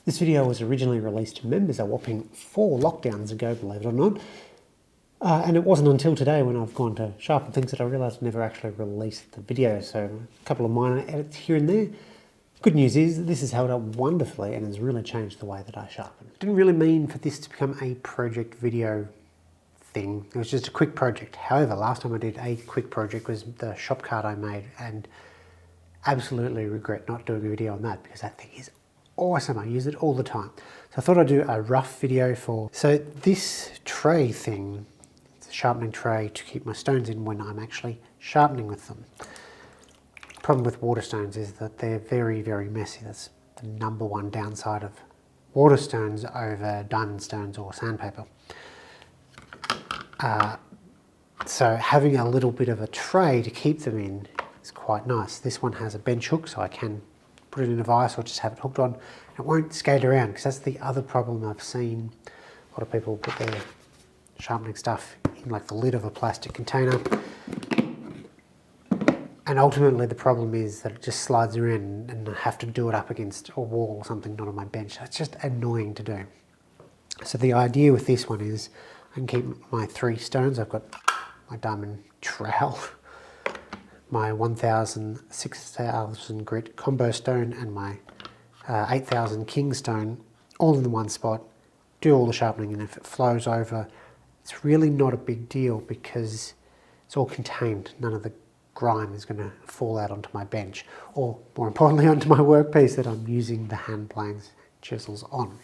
This video was originally released to members a whopping 4 lockdowns ago, believe it or not. And it wasn't until today when I've gone to sharpen things that I realised I've never actually released the video, so a couple of minor edits here and there. Good news is this has held up wonderfully and has really changed the way that I sharpen. Didn't really mean for this to become a project video thing. It was just a quick project. However, last time I did a quick project was the shop card I made, and absolutely regret not doing a video on that because that thing is awesome. I use it all the time. So I thought I'd do a rough video for... So this tray thing, it's a sharpening tray to keep my stones in when I'm actually sharpening with them. The problem with Waterstones is that they're very, very messy. That's the #1 downside of Waterstones over diamond stones or sandpaper. So having a little bit of a tray to keep them in is quite nice. This one has a bench hook, so I can put it in a vise or just have it hooked on. It won't skate around, because that's the other problem I've seen. A lot of people put their sharpening stuff in like the lid of a plastic container. And ultimately the problem is that it just slides around and I have to do it up against a wall or something, not on my bench. It's just annoying to do. So the idea with this one is I can keep my 3 stones. I've got my diamond trowel, my 1000, 6000 grit combo stone, and my 8000 king stone, all in the one spot, do all the sharpening, and if it flows over, it's really not a big deal because it's all contained. None of the grime is going to fall out onto my bench, or more importantly onto my workpiece that I'm using the hand planes chisels on.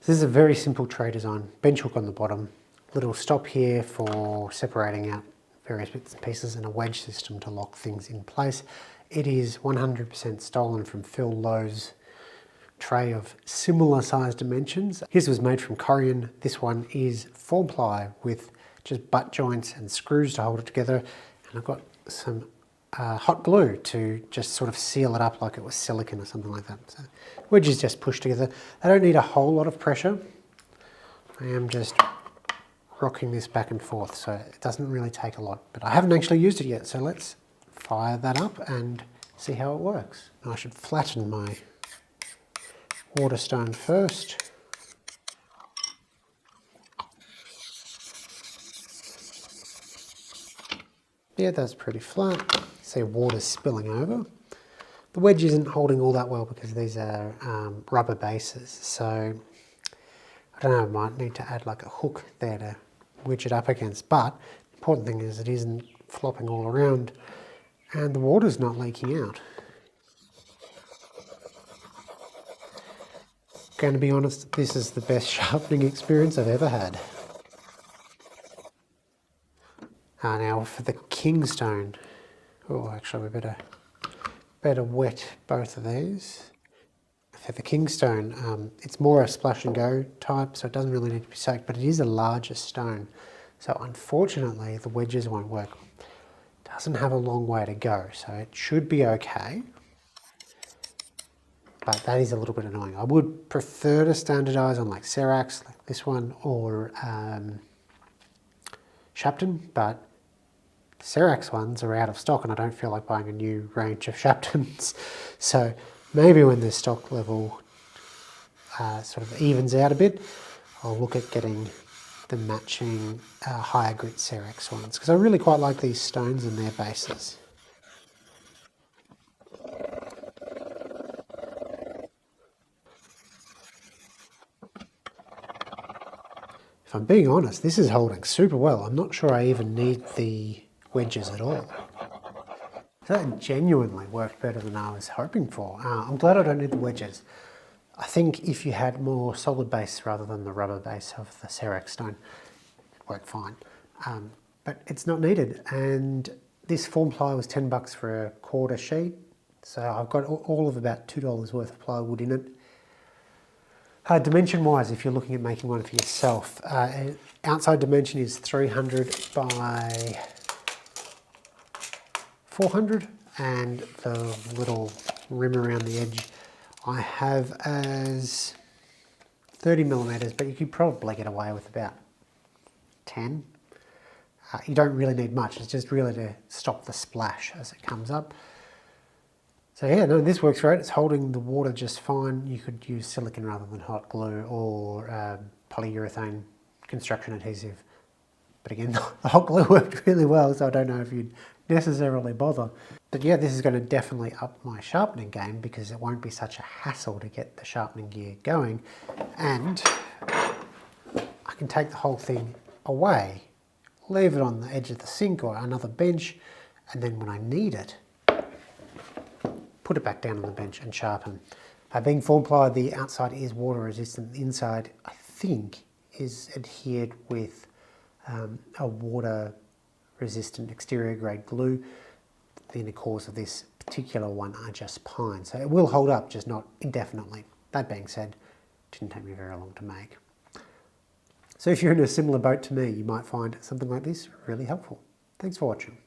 This is a very simple tray design. Bench hook on the bottom, little stop here for separating out various bits and pieces, and a wedge system to lock things in place. It is 100% stolen from Phil Lowe's tray of similar size dimensions. His was made from Corian. This one is 4-ply with just butt joints and screws to hold it together. And I've got some hot glue to just sort of seal it up like it was silicone or something like that. So wedges just pushed together. They don't need a whole lot of pressure. I am just rocking this back and forth, so it doesn't really take a lot. But I haven't actually used it yet, so let's fire that up and see how it works. I should flatten my Waterstone first. Yeah, that's pretty flat. See, water's spilling over. The wedge isn't holding all that well because these are rubber bases, so I don't know, I might need to add like a hook there to wedge it up against, but the important thing is it isn't flopping all around and the water's not leaking out. Going to be honest, this is the best sharpening experience I've ever had. Now for the kingstone, oh actually we better wet both of these. For the kingstone, it's more a splash and go type, so it doesn't really need to be soaked, but it is a larger stone. So unfortunately the wedges won't work. It doesn't have a long way to go, so it should be okay. But that is a little bit annoying. I would prefer to standardise on like Cerax, like this one, or Sharpening, but Cerax ones are out of stock and I don't feel like buying a new range of Sharpenings. So maybe when the stock level sort of evens out a bit, I'll look at getting the matching higher grit Cerax ones, because I really quite like these stones and their bases. If I'm being honest, this is holding super well. I'm not sure I even need the wedges at all. That genuinely worked better than I was hoping for. I'm glad I don't need the wedges. I think if you had more solid base rather than the rubber base of the Cerax stone, it'd work fine. But it's not needed. And this form ply was $10 for a quarter sheet. So I've got all of about $2 worth of plywood in it. Dimension wise, if you're looking at making one for yourself, outside dimension is 300 by 400, and the little rim around the edge I have as 30 millimeters, but you could probably get away with about 10. You don't really need much, it's just really to stop the splash as it comes up. So yeah, no, this works great. It's holding the water just fine. You could use silicone rather than hot glue, or polyurethane construction adhesive. But again, the hot glue worked really well, so I don't know if you'd necessarily bother. But yeah, this is going to definitely up my sharpening game, because it won't be such a hassle to get the sharpening gear going. And I can take the whole thing away, leave it on the edge of the sink or another bench, and then when I need it, put it back down on the bench and sharpen. Being form ply, the outside is water resistant. The inside, I think, is adhered with a water resistant exterior grade glue. The inner cores of this particular one are just pine, so it will hold up, just not indefinitely. That being said, it didn't take me very long to make. So if you're in a similar boat to me, you might find something like this really helpful. Thanks for watching.